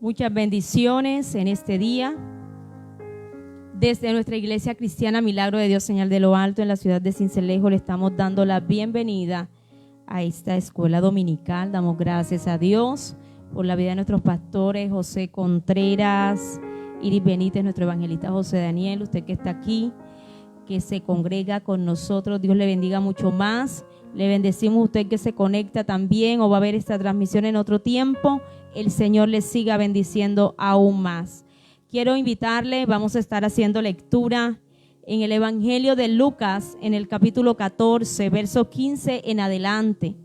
Muchas bendiciones en este día. Desde nuestra iglesia cristiana Milagro de Dios Señal de lo Alto en la ciudad de Sincelejo le estamos dando la bienvenida a esta escuela dominical. Damos gracias a Dios por la vida de nuestros pastores José Contreras, Iris Benítez, nuestro evangelista José Daniel, usted que está aquí, que se congrega con nosotros. Dios le bendiga mucho más. Le bendecimos a usted que se conecta también o va a ver esta transmisión en otro tiempo. El Señor le siga bendiciendo aún más. Quiero invitarle, vamos a estar haciendo lectura en el Evangelio de Lucas, en el capítulo 14, verso 15 en adelante.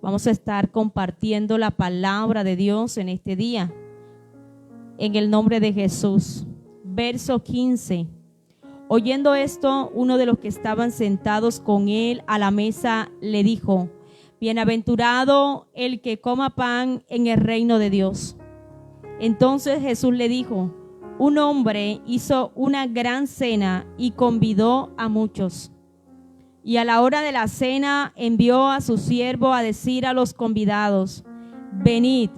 Vamos a estar compartiendo la palabra de Dios en este día. En el nombre de Jesús. Verso 15. Oyendo esto, uno de los que estaban sentados con él a la mesa le dijo: Bienaventurado el que coma pan en el reino de Dios. Entonces Jesús le dijo: un hombre hizo una gran cena y convidó a muchos. Y a la hora de la cena envió a su siervo a decir a los convidados: venid,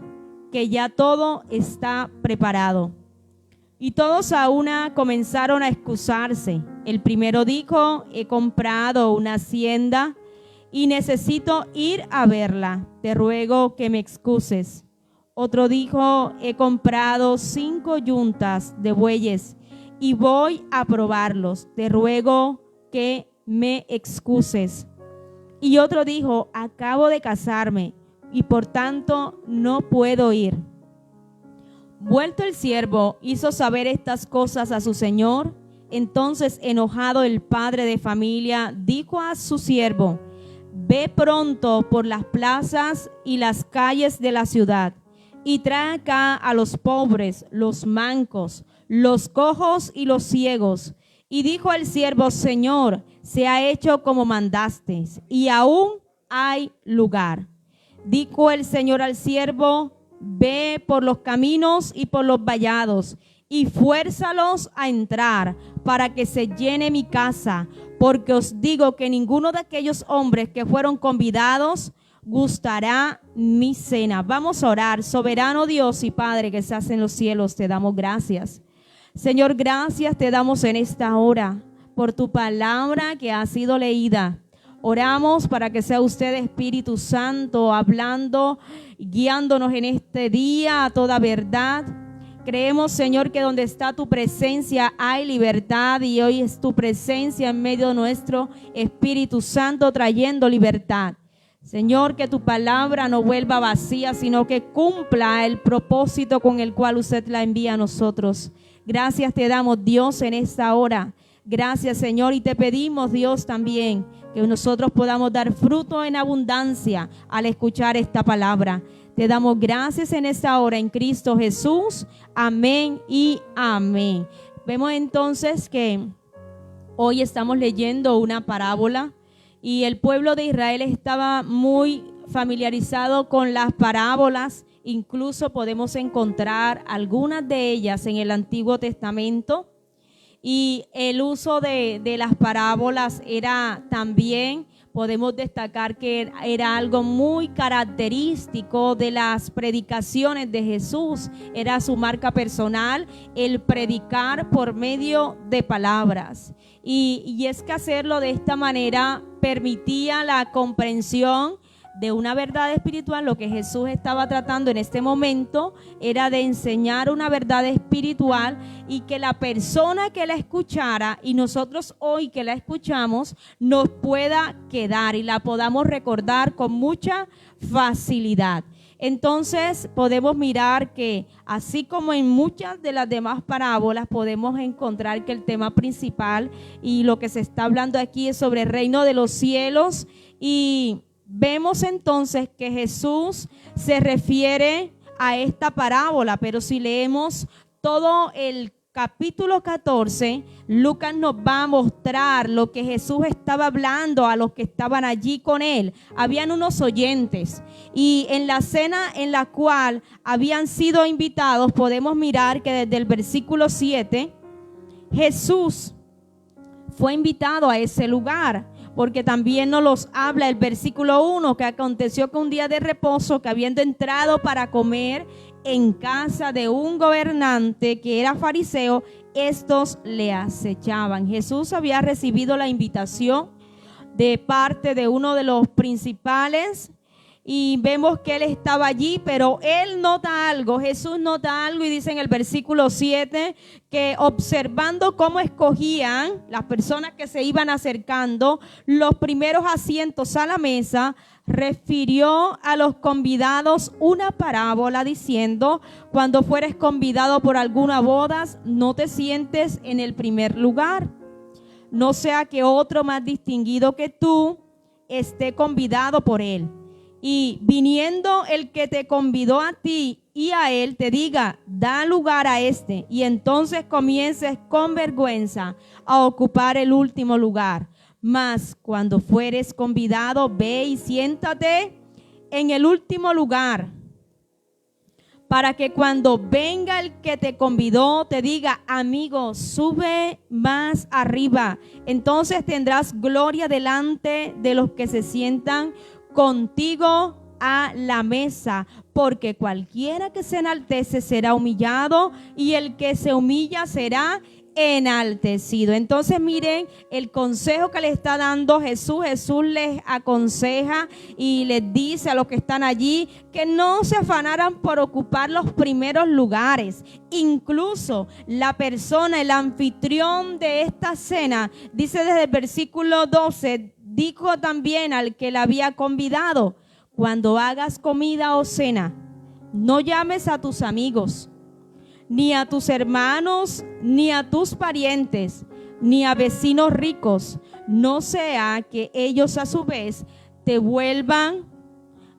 que ya todo está preparado. Y todos a una comenzaron a excusarse. El primero dijo: he comprado una hacienda y necesito ir a verla. Te ruego que me excuses. Otro dijo: he comprado 5 yuntas de bueyes y voy a probarlos. Te ruego que me excuses. Y otro dijo: acabo de casarme y por tanto no puedo ir. Vuelto el siervo, hizo saber estas cosas a su señor. Entonces, enojado el padre de familia, dijo a su siervo: ve pronto por las plazas y las calles de la ciudad y trae acá a los pobres, los mancos, los cojos y los ciegos. Y dijo el siervo: Señor, se ha hecho como mandaste, y aún hay lugar. Dijo el Señor al siervo: ve por los caminos y por los vallados y fuérzalos a entrar para que se llene mi casa, porque os digo que ninguno de aquellos hombres que fueron convidados gustará mi cena. Vamos a orar. Soberano Dios y Padre que estás en los cielos, te damos gracias. Señor, gracias te damos en esta hora por tu palabra que ha sido leída. Oramos para que sea usted, Espíritu Santo, hablando, guiándonos en este día a toda verdad. Creemos, Señor, que donde está tu presencia hay libertad, y hoy es tu presencia en medio de nuestro Espíritu Santo trayendo libertad. Señor, que tu palabra no vuelva vacía, sino que cumpla el propósito con el cual usted la envía a nosotros. Gracias te damos, Dios, en esta hora. Gracias, Señor, y te pedimos, Dios, también que nosotros podamos dar fruto en abundancia al escuchar esta palabra. Te damos gracias en esta hora en Cristo Jesús. Amén y amén. Vemos entonces que hoy estamos leyendo una parábola y el pueblo de Israel estaba muy familiarizado con las parábolas. Incluso podemos encontrar algunas de ellas en el Antiguo Testamento. Y el uso de las parábolas era también, podemos destacar que era algo muy característico de las predicaciones de Jesús. Era su marca personal, el predicar por medio de palabras. Y es que hacerlo de esta manera permitía la comprensión de una verdad espiritual. Lo que Jesús estaba tratando en este momento era de enseñar una verdad espiritual, y que la persona que la escuchara y nosotros hoy que la escuchamos nos pueda quedar y la podamos recordar con mucha facilidad. Entonces podemos mirar que así como en muchas de las demás parábolas podemos encontrar que el tema principal y lo que se está hablando aquí es sobre el reino de los cielos. Y vemos entonces que Jesús se refiere a esta parábola, pero si leemos todo el capítulo 14, Lucas nos va a mostrar lo que Jesús estaba hablando a los que estaban allí con él. Habían unos oyentes, y en la cena en la cual habían sido invitados podemos mirar que desde el versículo 7 Jesús fue invitado a ese lugar. porque también nos los habla el versículo 1, que aconteció que un día de reposo, que habiendo entrado para comer, en casa de un gobernante que era fariseo, estos le acechaban. Jesús había recibido la invitación de parte de uno de los principales y vemos que él estaba allí, pero él nota algo, Jesús nota algo y dice en el versículo 7 que observando cómo escogían las personas que se iban acercando los primeros asientos a la mesa, refirió a los convidados una parábola diciendo: cuando fueres convidado por alguna boda, no te sientes en el primer lugar, no sea que otro más distinguido que tú esté convidado por él. Y viniendo el que te convidó a ti y a él, te diga: da lugar a este, y entonces comiences con vergüenza a ocupar el último lugar. Mas cuando fueres convidado, ve y siéntate en el último lugar, para que cuando venga el que te convidó, te diga: amigo, sube más arriba. Entonces tendrás gloria delante de los que se sientan contigo a la mesa, porque cualquiera que se enaltece será humillado, y el que se humilla será enaltecido. Entonces miren el consejo que le está dando Jesús. Jesús les aconseja y les dice a los que están allí que no se afanaran por ocupar los primeros lugares. Incluso la persona, el anfitrión de esta cena, dice desde el versículo 12, dijo también al que la había convidado: cuando hagas comida o cena, no llames a tus amigos, ni a tus hermanos, ni a tus parientes, ni a vecinos ricos, no sea que ellos a su vez te vuelvan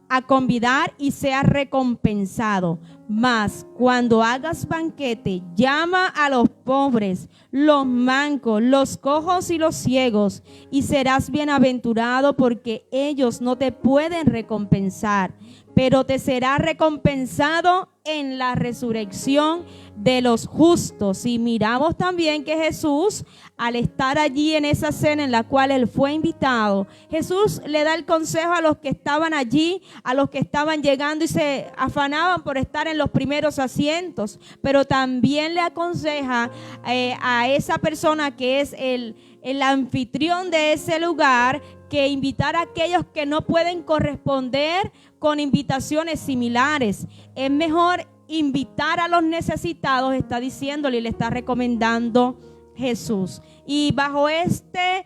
a convidar y seas recompensado. Mas cuando hagas banquete, llama a los pobres, los mancos, los cojos y los ciegos, y serás bienaventurado, porque ellos no te pueden recompensar, pero te será recompensado en la resurrección de los justos. Y miramos también que Jesús, al estar allí en esa cena en la cual él fue invitado, Jesús le da el consejo a los que estaban allí, a los que estaban llegando y se afanaban por estar en los primeros asientos, pero también le aconseja a esa persona que es el anfitrión de ese lugar, que invitar a aquellos que no pueden corresponder con invitaciones similares. Es mejor invitar a los necesitados, está diciéndole y le está recomendando Jesús. Y bajo este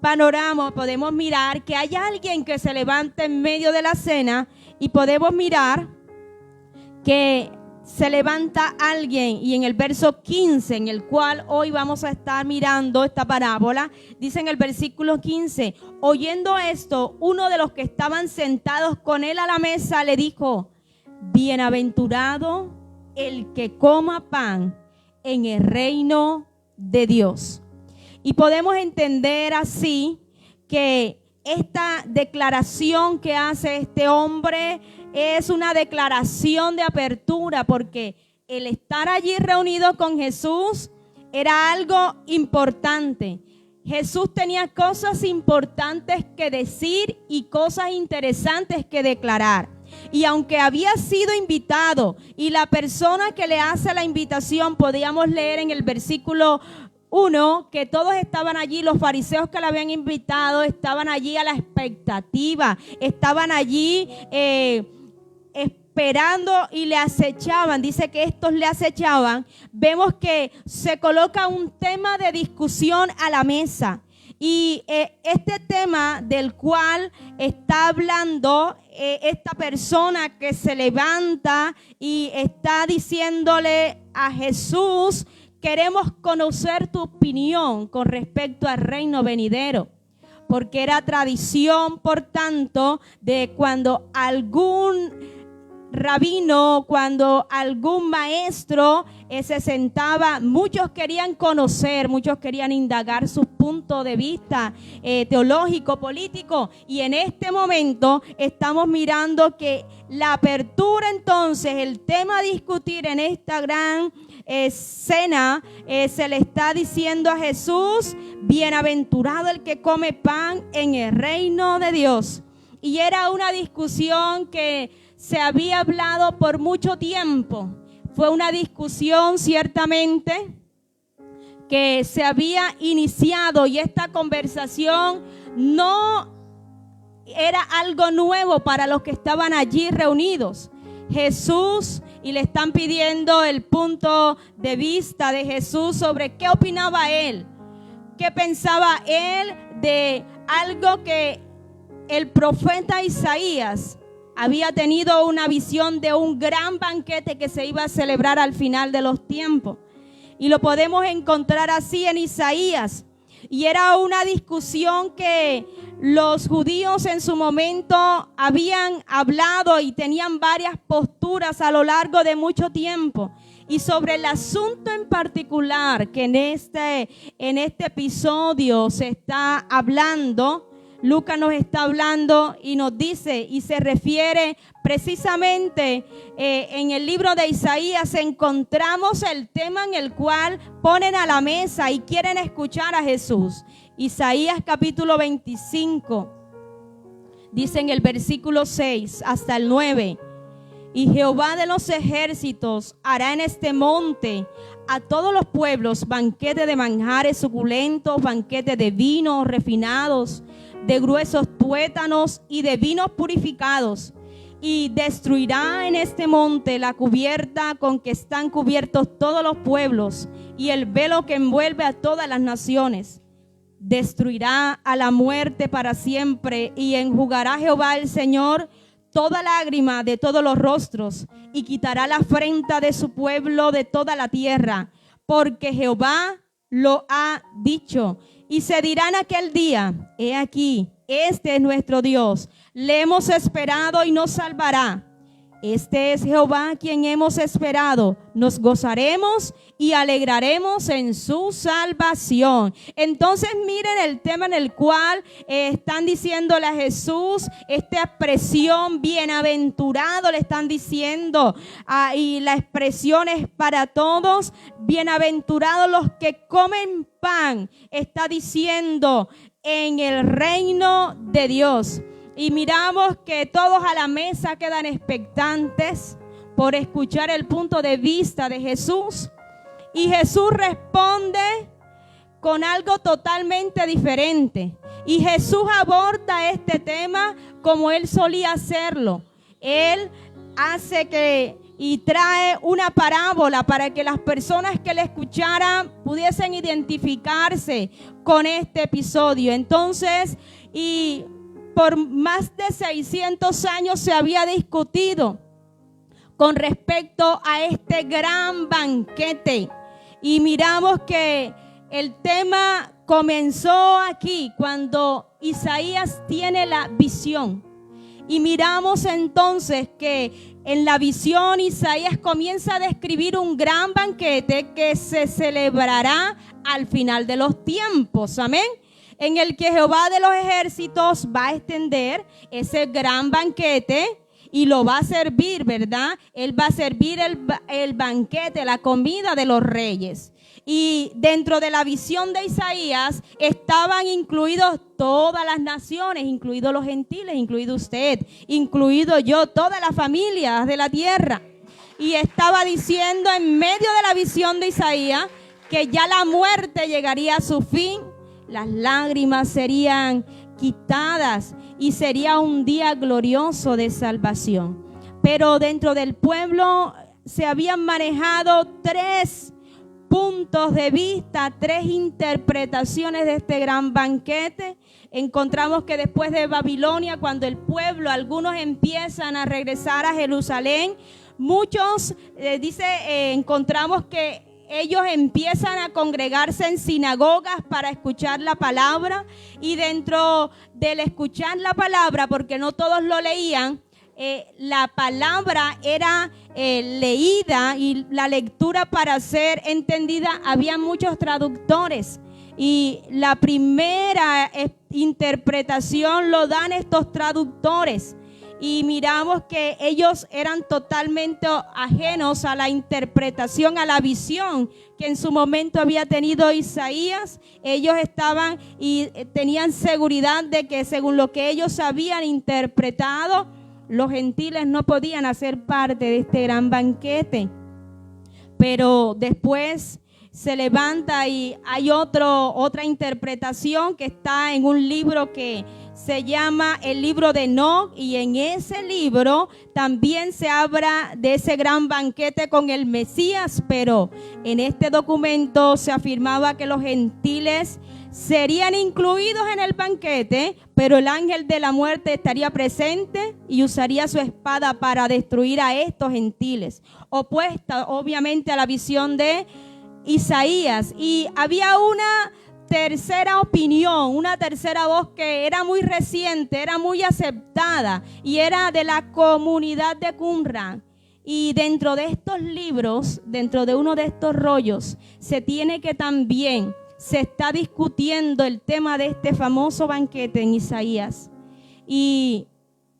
panorama podemos mirar que hay alguien que se levanta en medio de la cena, y podemos mirar que se levanta alguien, y en el verso 15, en el cual hoy vamos a estar mirando esta parábola, dice en el versículo 15: oyendo esto, uno de los que estaban sentados con él a la mesa le dijo: bienaventurado el que coma pan en el reino de Dios. Y podemos entender así que esta declaración que hace este hombre es una declaración de apertura, porque el estar allí reunido con Jesús era algo importante. Jesús tenía cosas importantes que decir y cosas interesantes que declarar. Y aunque había sido invitado, y la persona que le hace la invitación, podíamos leer en el versículo 1 que todos estaban allí, los fariseos que le habían invitado estaban allí a la expectativa, estaban allí esperando y le acechaban. Dice que estos le acechaban. Vemos que se coloca un tema de discusión a la mesa. Y este tema del cual está hablando esta persona que se levanta y está diciéndole a Jesús: queremos conocer tu opinión con respecto al reino venidero. Porque era tradición, por tanto, de cuando algún rabino, cuando algún maestro se sentaba, muchos querían conocer, muchos querían indagar su punto de vista teológico, político. Y en este momento estamos mirando que la apertura, entonces, el tema a discutir en esta gran cena, se le está diciendo a Jesús: bienaventurado el que come pan en el reino de Dios. Y era una discusión que se había hablado por mucho tiempo. Fue una discusión ciertamente que se había iniciado, y esta conversación no era algo nuevo para los que estaban allí reunidos. Jesús, y le están pidiendo el punto de vista de Jesús sobre qué opinaba él, qué pensaba él de algo que el profeta Isaías había tenido una visión de un gran banquete que se iba a celebrar al final de los tiempos. Y lo podemos encontrar así en Isaías. Y era una discusión que los judíos en su momento habían hablado y tenían varias posturas a lo largo de mucho tiempo. Y sobre el asunto en particular que en este episodio se está hablando, Lucas nos está hablando y nos dice, y se refiere precisamente en el libro de Isaías, encontramos el tema en el cual ponen a la mesa y quieren escuchar a Jesús. Isaías capítulo 25, dice en el versículo 6 hasta el 9, y Jehová de los ejércitos hará en este monte a todos los pueblos banquete de manjares suculentos, banquete de vinos refinados, de gruesos tuétanos y de vinos purificados, y destruirá en este monte la cubierta con que están cubiertos todos los pueblos y el velo que envuelve a todas las naciones. Destruirá a la muerte para siempre, y enjugará Jehová el Señor toda lágrima de todos los rostros, y quitará la afrenta de su pueblo de toda la tierra, porque Jehová lo ha dicho. Y se dirá en aquel día, he aquí, este es nuestro Dios, le hemos esperado y nos salvará. Este es Jehová quien hemos esperado, nos gozaremos y alegraremos en su salvación. Entonces miren el tema en el cual están diciéndole a Jesús esta expresión, bienaventurado le están diciendo, y la expresión es para todos, bienaventurados los que comen pan, está diciendo en el reino de Dios. Y miramos que todos a la mesa quedan expectantes por escuchar el punto de vista de Jesús. Y Jesús responde con algo totalmente diferente. Y Jesús aborda este tema como él solía hacerlo. Él hace y trae una parábola para que las personas que le escucharan pudiesen identificarse con este episodio. Entonces, por más de 600 años se había discutido con respecto a este gran banquete. Y miramos que el tema comenzó aquí cuando Isaías tiene la visión. Y miramos entonces que en la visión Isaías comienza a describir un gran banquete que se celebrará al final de los tiempos. Amén. En el que Jehová de los ejércitos va a extender ese gran banquete y lo va a servir, ¿verdad? Él va a servir el banquete, la comida de los reyes. Y dentro de la visión de Isaías estaban incluidos todas las naciones, incluidos los gentiles, incluido usted, incluido yo, todas las familias de la tierra. Y estaba diciendo en medio de la visión de Isaías que ya la muerte llegaría a su fin. Las lágrimas serían quitadas y sería un día glorioso de salvación. Pero dentro del pueblo se habían manejado 3 puntos de vista, 3 interpretaciones de este gran banquete. Encontramos que después de Babilonia, cuando el pueblo, algunos empiezan a regresar a Jerusalén, muchos, encontramos que ellos empiezan a congregarse en sinagogas para escuchar la palabra, y dentro del escuchar la palabra, porque no todos lo leían, la palabra era leída, y la lectura para ser entendida había muchos traductores, y la primera interpretación lo dan estos traductores. Y miramos que ellos eran totalmente ajenos a la interpretación, a la visión que en su momento había tenido Isaías. Ellos estaban y tenían seguridad de que según lo que ellos habían interpretado, los gentiles no podían hacer parte de este gran banquete. Pero después se levanta y hay otra interpretación que está en un libro que se llama el libro de Enoc, y en ese libro también se habla de ese gran banquete con el Mesías, pero en este documento se afirmaba que los gentiles serían incluidos en el banquete, pero el ángel de la muerte estaría presente y usaría su espada para destruir a estos gentiles, opuesta obviamente a la visión de Isaías. Y había una tercera opinión, una tercera voz que era muy reciente, era muy aceptada, y era de la comunidad de Qumran. Y dentro de estos libros, dentro de uno de estos rollos, se está discutiendo el tema de este famoso banquete en Isaías. Y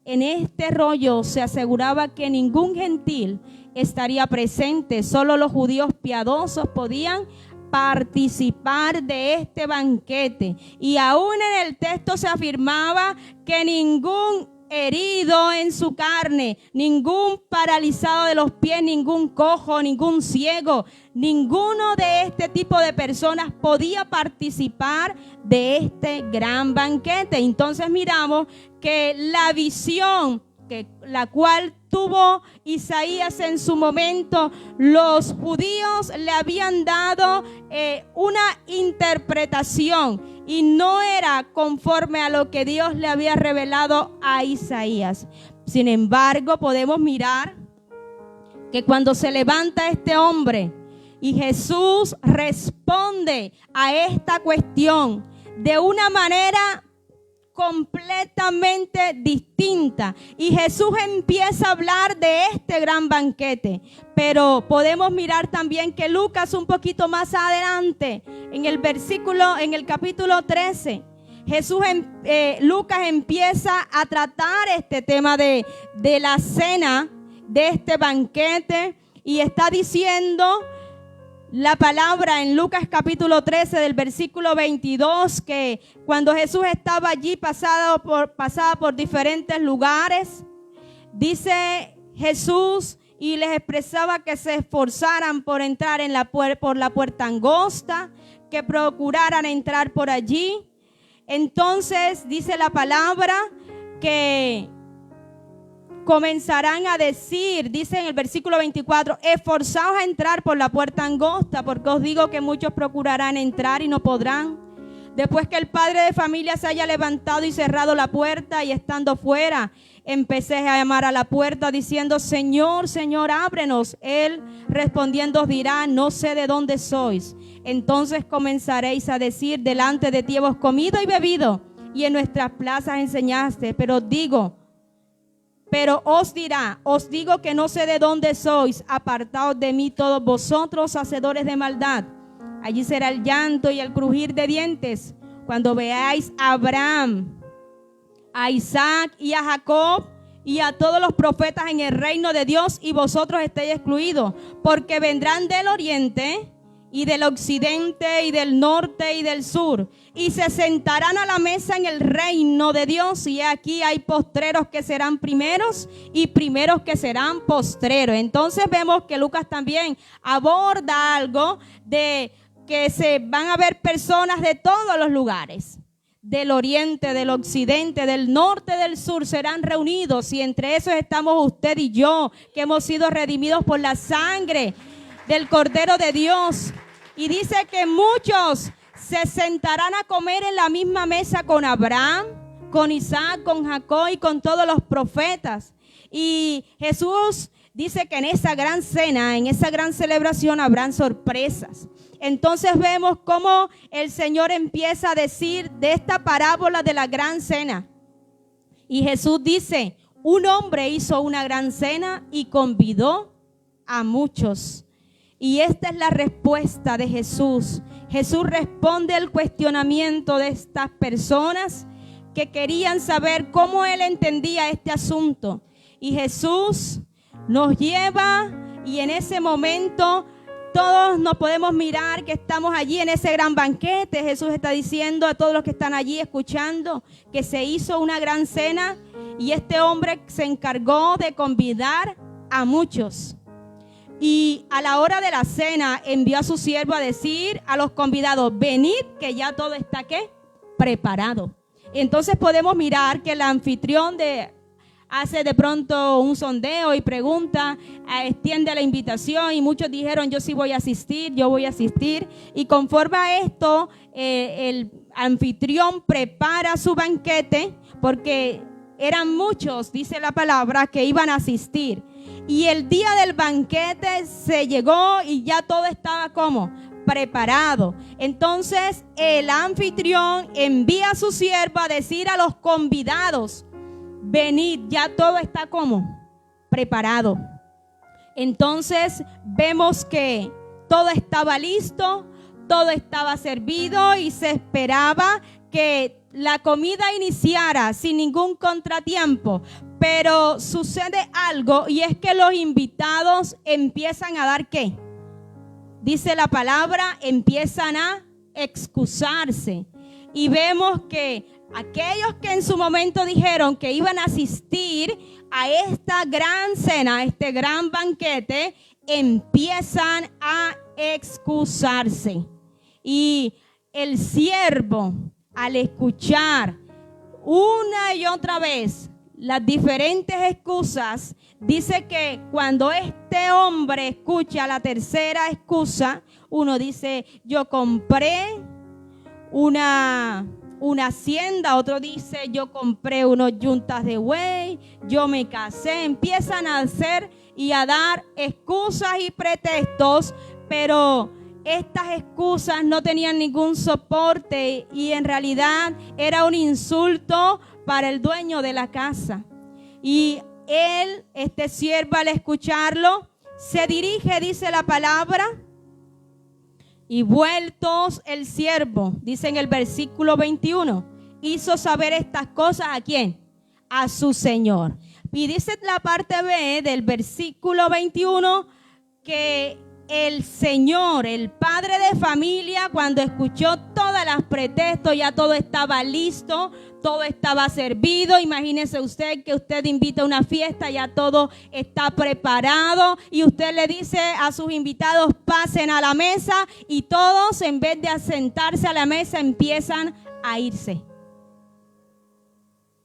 en este rollo se aseguraba que ningún gentil estaría presente, solo los judíos piadosos podían participar de este banquete. Y aún en el texto se afirmaba que ningún herido en su carne, ningún paralizado de los pies, ningún cojo, ningún ciego, ninguno de este tipo de personas podía participar de este gran banquete. Entonces miramos que la visión la cual tuvo Isaías en su momento, los judíos le habían dado una interpretación y no era conforme a lo que Dios le había revelado a Isaías. Sin embargo, podemos mirar que cuando se levanta este hombre y Jesús responde a esta cuestión de una manera completamente distinta, y Jesús empieza a hablar de este gran banquete. Pero podemos mirar también que Lucas, un poquito más adelante, en el capítulo 13, Lucas empieza a tratar este tema de la cena, de este banquete, y está diciendo la palabra en Lucas capítulo 13 del versículo 22, que cuando Jesús estaba allí pasaba por diferentes lugares, dice Jesús, y les expresaba que se esforzaran por entrar por la puerta angosta, que procuraran entrar por allí. Entonces dice la palabra que comenzarán a decir, dice en el versículo 24, esforzaos a entrar por la puerta angosta, porque os digo que muchos procurarán entrar y no podrán. Después que el padre de familia se haya levantado y cerrado la puerta, y estando fuera, empecé a llamar a la puerta diciendo, Señor, Señor, ábrenos. Él respondiendo os dirá, no sé de dónde sois. Entonces comenzaréis a decir, delante de ti hemos comido y bebido, y en nuestras plazas enseñaste, pero os dirá, os digo que no sé de dónde sois, apartaos de mí todos vosotros, hacedores de maldad. Allí será el llanto y el crujir de dientes, cuando veáis a Abraham, a Isaac y a Jacob y a todos los profetas en el reino de Dios, y vosotros estéis excluidos, porque vendrán del oriente y del occidente y del norte y del sur, y se sentarán a la mesa en el reino de Dios. Y aquí hay postreros que serán primeros y primeros que serán postreros. Entonces vemos que Lucas también aborda algo de que se van a ver personas de todos los lugares, del oriente, del occidente, del norte, del sur, serán reunidos, y entre esos estamos usted y yo, que hemos sido redimidos por la sangre del Cordero de Dios. Y dice que muchos se sentarán a comer en la misma mesa con Abraham, con Isaac, con Jacob y con todos los profetas. Y Jesús dice que en esa gran cena, en esa gran celebración, habrán sorpresas. Entonces vemos cómo el Señor empieza a decir de esta parábola de la gran cena. Y Jesús dice, un hombre hizo una gran cena y convidó a muchos. Y esta es la respuesta de Jesús. Jesús responde al cuestionamiento de estas personas que querían saber cómo Él entendía este asunto. Y Jesús nos lleva, y en ese momento todos nos podemos mirar que estamos allí en ese gran banquete. Jesús está diciendo a todos los que están allí escuchando que se hizo una gran cena y este hombre se encargó de convidar a muchos. Y a la hora de la cena envió a su siervo a decir a los convidados: venid, que ya todo está ¿qué? Preparado. Entonces podemos mirar que el anfitrión hace de pronto un sondeo y pregunta, extiende la invitación, y muchos dijeron: yo sí voy a asistir, yo voy a asistir. Y conforme a esto, el anfitrión prepara su banquete, porque eran muchos, dice la palabra, que iban a asistir. Y el día del banquete se llegó y ya todo estaba ¿cómo? Preparado. Entonces el anfitrión envía a su siervo a decir a los convidados: venid, ya todo está ¿cómo? Preparado. Entonces vemos que todo estaba listo, todo estaba servido y se esperaba que la comida iniciara sin ningún contratiempo. Pero sucede algo, y es que los invitados empiezan a dar ¿qué? Dice la palabra, empiezan a excusarse. Y vemos que aquellos que en su momento dijeron que iban a asistir a esta gran cena, a este gran banquete, empiezan a excusarse. Y el siervo, al escuchar una y otra vez las diferentes excusas, dice que cuando este hombre escucha la tercera excusa, uno dice: yo compré una hacienda, otro dice: yo compré unos yuntas de buey, yo me casé. Empiezan a hacer y a dar excusas y pretextos, pero estas excusas no tenían ningún soporte y en realidad era un insulto para el dueño de la casa. Y él, este siervo, al escucharlo, se dirige, dice la palabra, y vueltos el siervo, dice en el versículo 21, hizo saber estas cosas ¿a quién? A su señor. Y dice la parte B del versículo 21 que el señor, el padre de familia, cuando escuchó todas las pretextos, ya todo estaba listo, todo estaba servido. Imagínese usted que usted invita a una fiesta, ya todo está preparado y usted le dice a sus invitados: pasen a la mesa, y todos, en vez de sentarse a la mesa, empiezan a irse.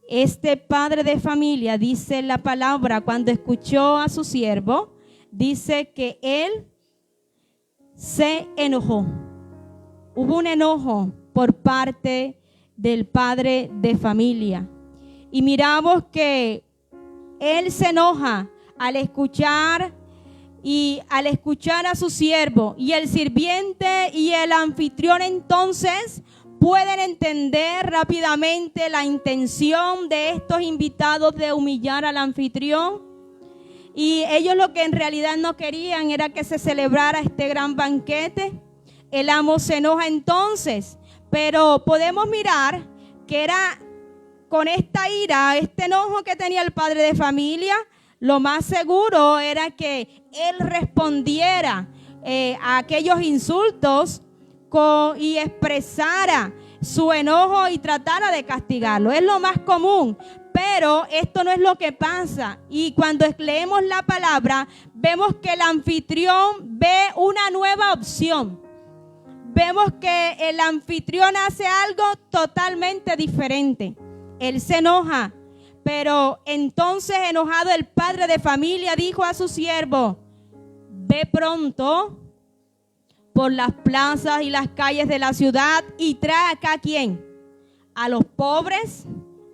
Este padre de familia, dice la palabra, cuando escuchó a su siervo, dice que él se enojó. Hubo un enojo por parte del padre de familia. Y miramos que él se enoja al escuchar a su siervo. Y el sirviente y el anfitrión entonces pueden entender rápidamente la intención de estos invitados de humillar al anfitrión. Y ellos lo que en realidad no querían era que se celebrara este gran banquete. El amo se enoja entonces, pero podemos mirar que era con esta ira, este enojo que tenía el padre de familia, lo más seguro era que él respondiera a aquellos insultos y expresara su enojo y tratara de castigarlo. Es lo más común. Pero esto no es lo que pasa. Y cuando leemos la palabra, vemos que el anfitrión ve una nueva opción. Vemos que el anfitrión hace algo totalmente diferente. Él se enoja, pero entonces, enojado, el padre de familia dijo a su siervo: ve pronto por las plazas y las calles de la ciudad y trae acá ¿a quién? A los pobres,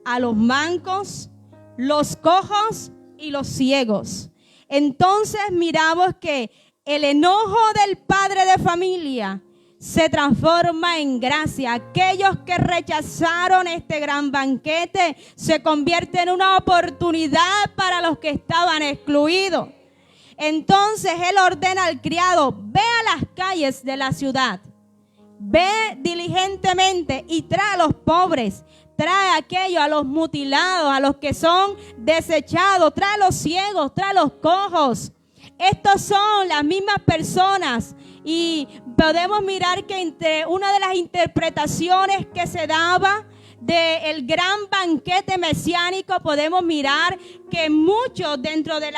a los mancos, los cojos y los ciegos. Entonces miramos que el enojo del padre de familia se transforma en gracia. Aquellos que rechazaron este gran banquete se convierte en una oportunidad para los que estaban excluidos. Entonces él ordena al criado: ve a las calles de la ciudad, ve diligentemente y trae a los pobres, trae a aquellos, a los mutilados, a los que son desechados, trae a los ciegos, trae a los cojos. Estos son las mismas personas. Y podemos mirar que entre una de las interpretaciones que se daba del gran banquete mesiánico, podemos mirar que muchos dentro de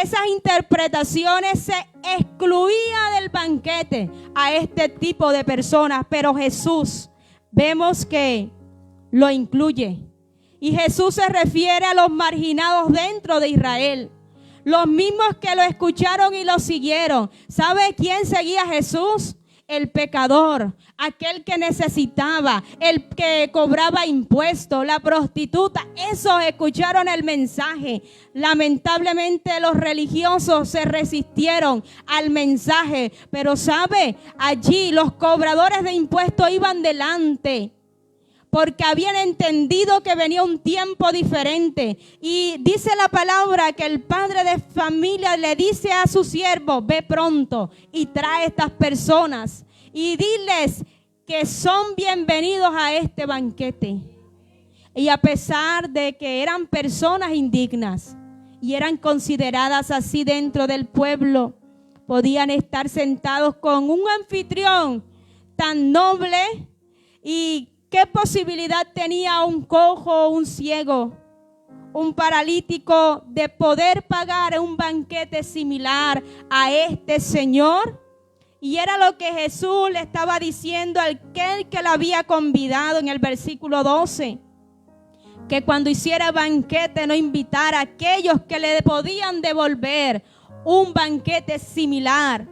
esas interpretaciones se excluía del banquete a este tipo de personas, pero Jesús vemos que lo incluye. Y Jesús se refiere a los marginados dentro de Israel, los mismos que lo escucharon y lo siguieron. ¿Sabe quién seguía a Jesús? El pecador, aquel que necesitaba, el que cobraba impuestos, la prostituta. Esos escucharon el mensaje. Lamentablemente los religiosos se resistieron al mensaje, pero ¿sabe? Allí los cobradores de impuestos iban delante, porque habían entendido que venía un tiempo diferente. Y dice la palabra que el padre de familia le dice a su siervo: ve pronto y trae a estas personas y diles que son bienvenidos a este banquete. Y a pesar de que eran personas indignas y eran consideradas así dentro del pueblo, podían estar sentados con un anfitrión tan noble. Y ¿qué posibilidad tenía un cojo, un ciego, un paralítico de poder pagar un banquete similar a este Señor? Y era lo que Jesús le estaba diciendo a aquel que lo había convidado en el versículo 12. Que cuando hiciera banquete no invitara a aquellos que le podían devolver un banquete similar.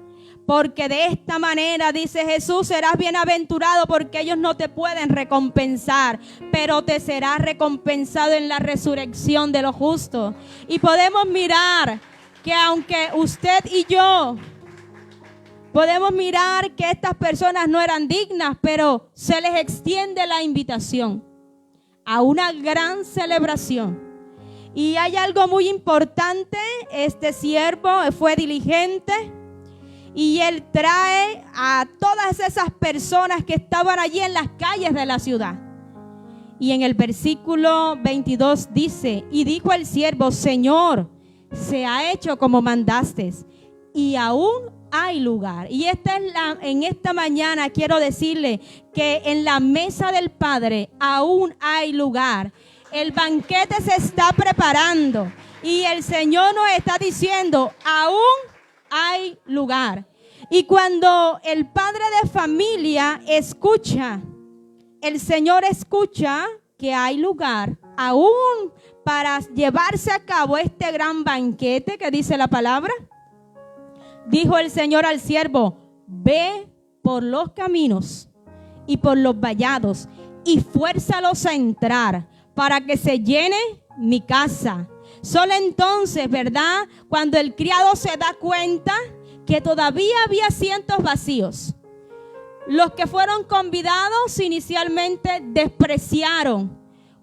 Porque de esta manera, dice Jesús, serás bienaventurado, porque ellos no te pueden recompensar, pero te será recompensado en la resurrección de los justos. Y podemos mirar que aunque usted y yo podemos mirar que estas personas no eran dignas, pero se les extiende la invitación a una gran celebración. Y hay algo muy importante: este siervo fue diligente. Y él trae a todas esas personas que estaban allí en las calles de la ciudad. Y en el versículo 22 dice: y dijo el siervo: Señor, se ha hecho como mandaste, y aún hay lugar. Y en esta mañana quiero decirle que en la mesa del Padre aún hay lugar. El banquete se está preparando y el Señor nos está diciendo: aún hay lugar. Y cuando el padre de familia escucha, el Señor escucha que hay lugar aún para llevarse a cabo este gran banquete que dice la palabra. Dijo el Señor al siervo: ve por los caminos y por los vallados y fuérzalos a entrar para que se llene mi casa. Solo entonces, ¿verdad?, cuando el criado se da cuenta que todavía había asientos vacíos, los que fueron convidados inicialmente despreciaron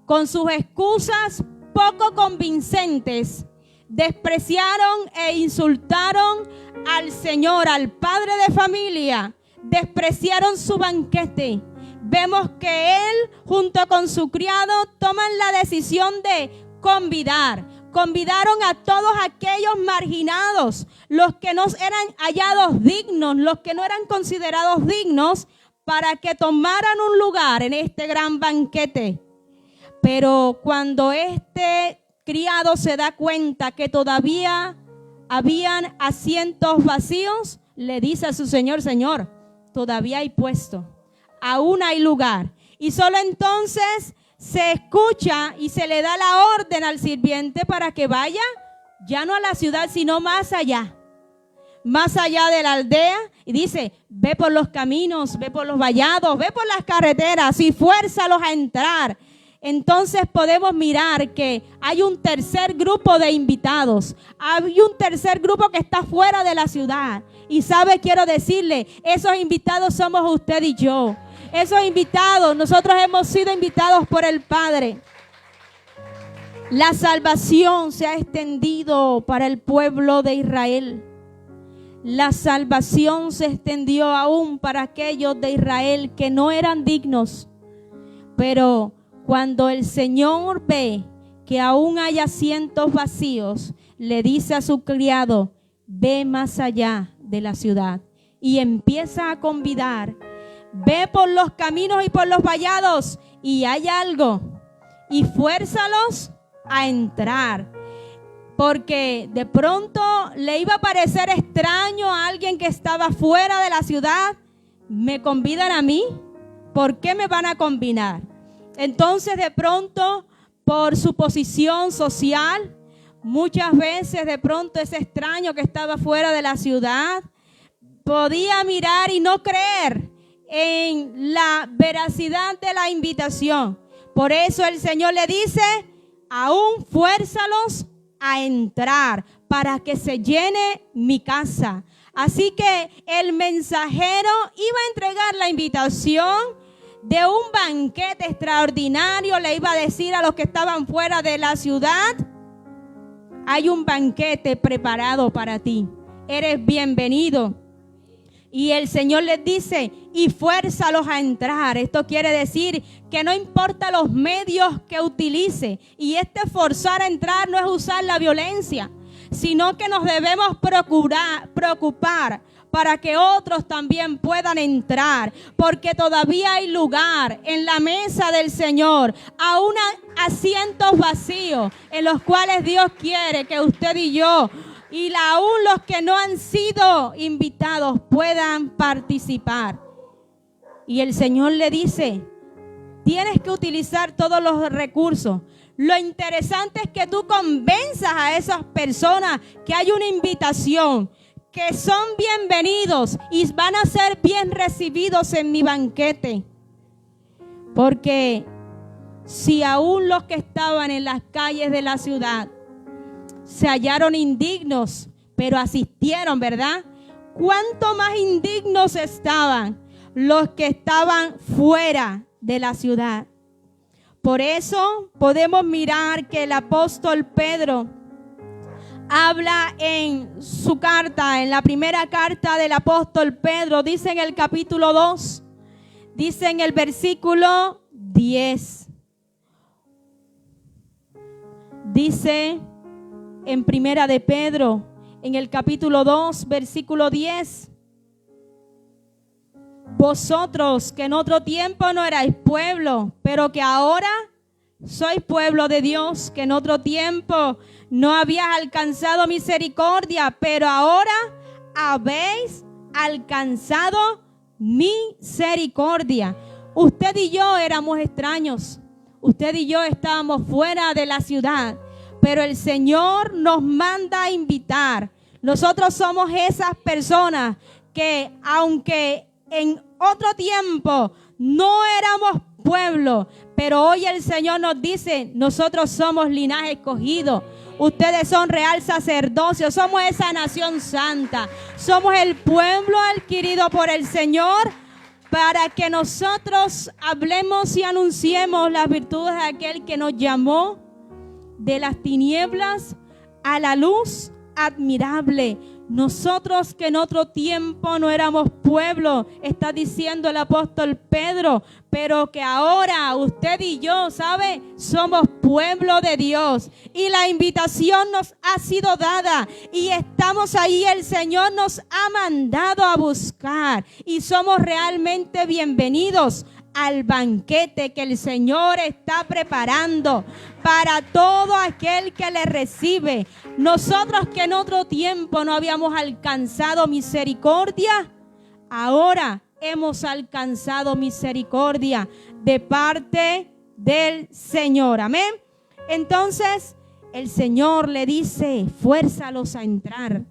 con sus excusas poco convincentes, despreciaron e insultaron al Señor, al padre de familia, despreciaron su banquete. Vemos que él junto con su criado toman la decisión de convidaron a todos aquellos marginados, los que no eran hallados dignos, los que no eran considerados dignos, para que tomaran un lugar en este gran banquete. Pero cuando este criado se da cuenta que todavía habían asientos vacíos, le dice a su señor: Señor, todavía hay puesto, aún hay lugar. Y solo entonces se escucha y se le da la orden al sirviente para que vaya, ya no a la ciudad, sino más allá de la aldea. Y dice: ve por los caminos, ve por los vallados, ve por las carreteras y fuérzalos a entrar. Entonces podemos mirar que hay un tercer grupo de invitados. Hay un tercer grupo que está fuera de la ciudad. Y quiero decirle, esos invitados somos usted y yo. Esos invitados, nosotros hemos sido invitados por el Padre. La salvación se ha extendido para el pueblo de Israel. La salvación se extendió aún para aquellos de Israel que no eran dignos. Pero cuando el Señor ve que aún hay asientos vacíos, le dice a su criado: ve más allá de la ciudad. Y empieza a convidar. Ve por los caminos y por los vallados y hay algo, y fuérzalos a entrar. Porque de pronto le iba a parecer extraño a alguien que estaba fuera de la ciudad. ¿Me convidan a mí? ¿Por qué me van a convidar? Entonces de pronto, por su posición social, muchas veces de pronto ese extraño que estaba fuera de la ciudad podía mirar y no creer en la veracidad de la invitación. Por eso el Señor le dice, aún fuérzalos a entrar para que se llene mi casa. Así que el mensajero iba a entregar la invitación de un banquete extraordinario. Le iba a decir a los que estaban fuera de la ciudad, hay un banquete preparado para ti. Eres bienvenido. Y el Señor les dice, y fuérzalos a entrar. Esto quiere decir que no importa los medios que utilice. Y forzar a entrar no es usar la violencia, sino que nos debemos preocupar para que otros también puedan entrar. Porque todavía hay lugar en la mesa del Señor, aún asientos vacíos en los cuales Dios quiere que usted y yo, y aún los que no han sido invitados, puedan participar. Y el Señor le dice, tienes que utilizar todos los recursos. Lo interesante es que tú convenzas a esas personas que hay una invitación, que son bienvenidos y van a ser bien recibidos en mi banquete. Porque si aún los que estaban en las calles de la ciudad se hallaron indignos, pero asistieron, ¿verdad? ¿Cuánto más indignos estaban los que estaban fuera de la ciudad? Por eso podemos mirar que el apóstol Pedro habla en su carta, en la primera carta del apóstol Pedro, dice en el capítulo 2, dice en el versículo 10, dice en primera de Pedro, en el capítulo 2, versículo 10, vosotros que en otro tiempo no erais pueblo, pero que ahora sois pueblo de Dios, que en otro tiempo no habías alcanzado misericordia, pero ahora habéis alcanzado misericordia. Usted y yo éramos extraños, usted y yo estábamos fuera de la ciudad, pero el Señor nos manda a invitar. Nosotros somos esas personas que, aunque en otro tiempo no éramos pueblo, pero hoy el Señor nos dice, nosotros somos linaje escogido, ustedes son real sacerdocio, somos esa nación santa, somos el pueblo adquirido por el Señor, para que nosotros hablemos y anunciemos las virtudes de aquel que nos llamó de las tinieblas a la luz admirable. Nosotros que en otro tiempo no éramos pueblo, está diciendo el apóstol Pedro, pero que ahora usted y yo, ¿sabe? Somos pueblo de Dios y la invitación nos ha sido dada y estamos ahí, el Señor nos ha mandado a buscar y somos realmente bienvenidos al banquete que el Señor está preparando para todo aquel que le recibe. Nosotros que en otro tiempo no habíamos alcanzado misericordia, ahora hemos alcanzado misericordia de parte del Señor. Amén. Entonces el Señor le dice, fuérzalos a entrar.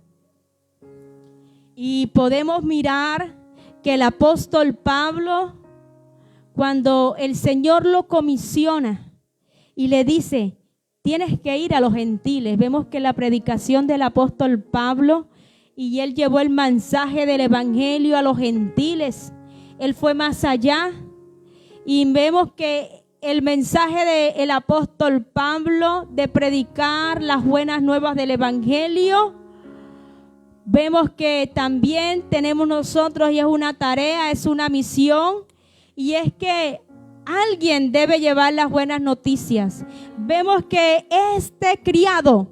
Y podemos mirar que el apóstol Pablo, cuando el Señor lo comisiona y le dice, tienes que ir a los gentiles. Vemos que la predicación del apóstol Pablo, y él llevó el mensaje del evangelio a los gentiles. Él fue más allá y vemos que el mensaje del apóstol Pablo de predicar las buenas nuevas del evangelio, vemos que también tenemos nosotros, y es una tarea, es una misión, y es que alguien debe llevar las buenas noticias. Vemos que este criado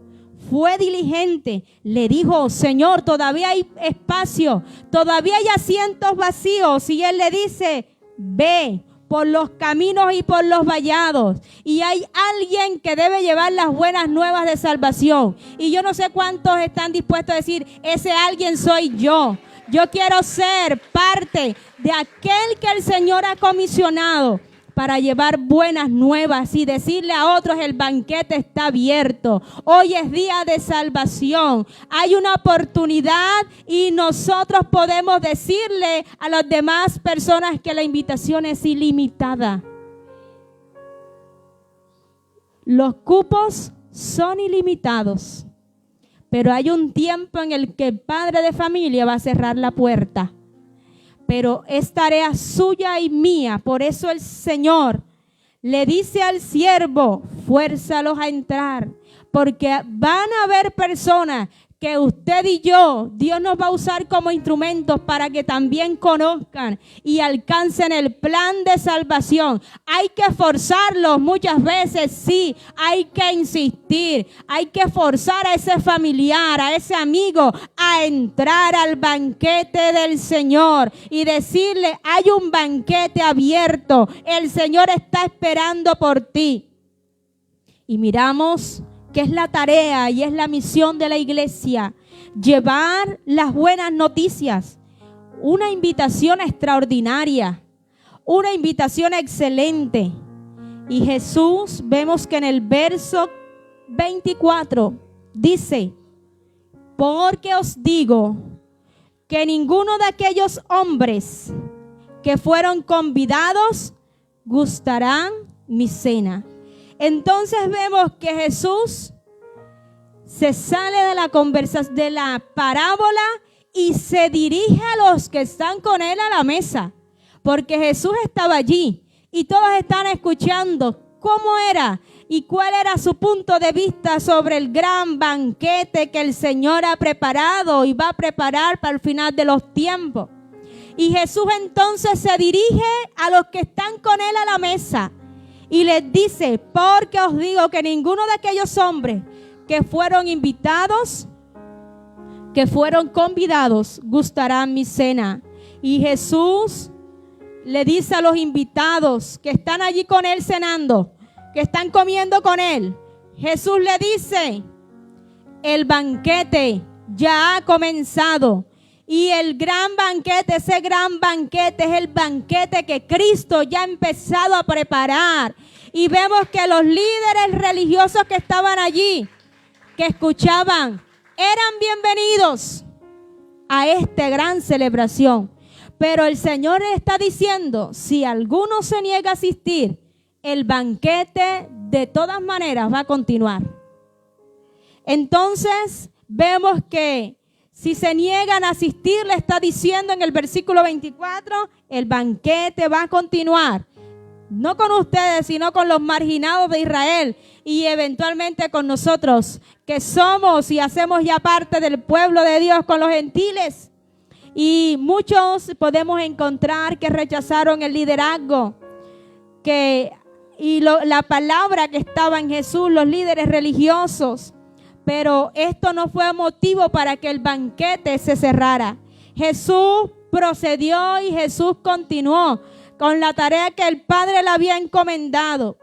fue diligente, le dijo: Señor, todavía hay espacio, todavía hay asientos vacíos. Y él le dice: ve por los caminos y por los vallados, y hay alguien que debe llevar las buenas nuevas de salvación. Y yo no sé cuántos están dispuestos a decir: ese alguien soy yo. Yo quiero ser parte de aquel que el Señor ha comisionado para llevar buenas nuevas y decirle a otros: el banquete está abierto. Hoy es día de salvación. Hay una oportunidad y nosotros podemos decirle a las demás personas que la invitación es ilimitada. Los cupos son ilimitados, pero hay un tiempo en el que el padre de familia va a cerrar la puerta. Pero es tarea suya y mía. Por eso el Señor le dice al siervo: fuérzalos a entrar, porque van a haber personas que usted y yo, Dios nos va a usar como instrumentos para que también conozcan y alcancen el plan de salvación. Hay que forzarlos muchas veces, sí, hay que insistir, hay que forzar a ese familiar, a ese amigo a entrar al banquete del Señor y decirle: hay un banquete abierto, el Señor está esperando por ti. Y miramos que es la tarea y es la misión de la iglesia: llevar las buenas noticias. Una invitación extraordinaria, una invitación excelente. Y Jesús, vemos que en el verso 24 dice: porque os digo que ninguno de aquellos hombres que fueron convidados gustarán mi cena. Entonces vemos que Jesús se sale de la conversación, de la parábola, y se dirige a los que están con él a la mesa, porque Jesús estaba allí y todos están escuchando cómo era y cuál era su punto de vista sobre el gran banquete que el Señor ha preparado y va a preparar para el final de los tiempos. Y Jesús entonces se dirige a los que están con él a la mesa y les dice: porque os digo que ninguno de aquellos hombres que fueron invitados, que fueron convidados, gustarán mi cena. Y Jesús le dice a los invitados que están allí con él cenando, que están comiendo con él, Jesús le dice: el banquete ya ha comenzado. Y el gran banquete, ese gran banquete es el banquete que Cristo ya ha empezado a preparar. Y vemos que los líderes religiosos que estaban allí, que escuchaban, eran bienvenidos a esta gran celebración. Pero el Señor está diciendo: si alguno se niega a asistir, el banquete de todas maneras va a continuar. Entonces vemos que si se niegan a asistir, le está diciendo en el versículo 24, el banquete va a continuar. No con ustedes, sino con los marginados de Israel y eventualmente con nosotros, que somos y hacemos ya parte del pueblo de Dios, con los gentiles. Y muchos podemos encontrar que rechazaron el liderazgo la palabra que estaba en Jesús, los líderes religiosos. Pero esto no fue motivo para que el banquete se cerrara. Jesús procedió y Jesús continuó con la tarea que el Padre le había encomendado.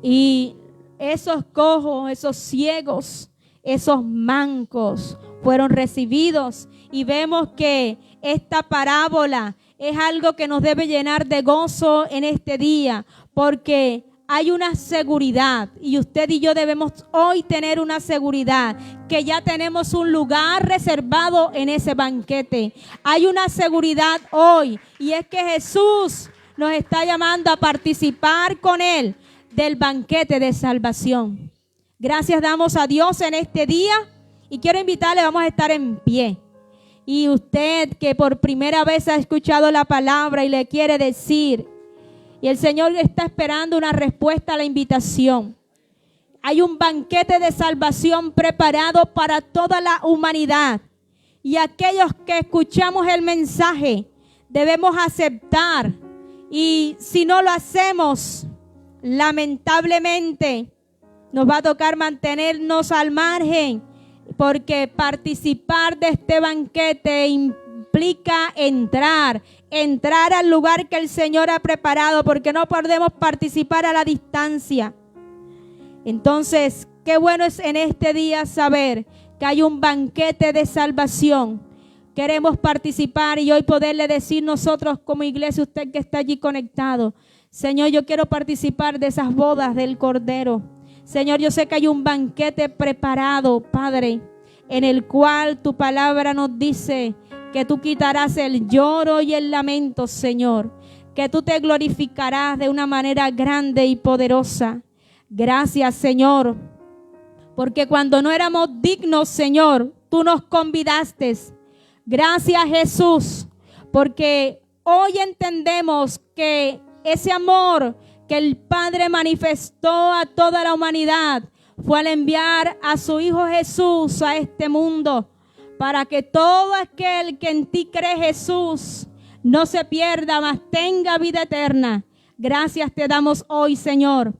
Y esos cojos, esos ciegos, esos mancos fueron recibidos. Y vemos que esta parábola es algo que nos debe llenar de gozo en este día, porque hay una seguridad, y usted y yo debemos hoy tener una seguridad, que ya tenemos un lugar reservado en ese banquete. Hay una seguridad hoy, y es que Jesús nos está llamando a participar con Él del banquete de salvación. Gracias damos a Dios en este día, y quiero invitarle, vamos a estar en pie. Y usted que por primera vez ha escuchado la palabra y le quiere decir, y el Señor está esperando una respuesta a la invitación. Hay un banquete de salvación preparado para toda la humanidad. Y aquellos que escuchamos el mensaje debemos aceptar. Y si no lo hacemos, lamentablemente Nos va a tocar mantenernos al margen, porque participar de este banquete implica entrar al lugar que el Señor ha preparado, porque no podemos participar a la distancia. Entonces, qué bueno es en este día saber que hay un banquete de salvación. Queremos participar y hoy poderle decir nosotros como iglesia, usted que está allí conectado: Señor, yo quiero participar de esas bodas del Cordero. Señor, yo sé que hay un banquete preparado, Padre, en el cual tu palabra nos dice que tú quitarás el lloro y el lamento, Señor, que tú te glorificarás de una manera grande y poderosa. Gracias, Señor, porque cuando no éramos dignos, Señor, tú nos convidaste. Gracias, Jesús, porque hoy entendemos que ese amor que el Padre manifestó a toda la humanidad fue al enviar a su Hijo Jesús a este mundo, para que todo aquel que en ti cree, Jesús, no se pierda, mas tenga vida eterna. Gracias te damos hoy, Señor.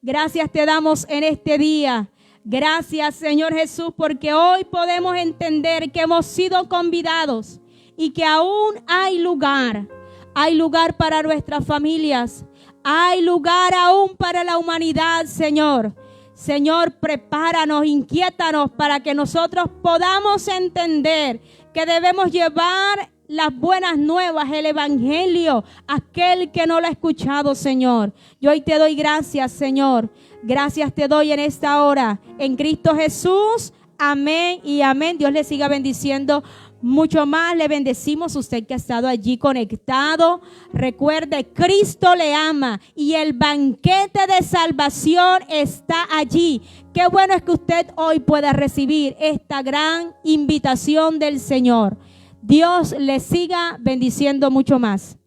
Gracias te damos en este día. Gracias, Señor Jesús, porque hoy podemos entender que hemos sido convidados y que aún hay lugar. Hay lugar para nuestras familias. Hay lugar aún para la humanidad, Señor. Señor, prepáranos, inquiétanos para que nosotros podamos entender que debemos llevar las buenas nuevas, el evangelio, a aquel que no lo ha escuchado, Señor. Yo hoy te doy gracias, Señor. Gracias te doy en esta hora, en Cristo Jesús. Amén y amén. Dios le siga bendiciendo mucho más. Le bendecimos, usted que ha estado allí conectado. Recuerde, Cristo le ama y el banquete de salvación está allí. Qué bueno es que usted hoy pueda recibir esta gran invitación del Señor. Dios le siga bendiciendo mucho más.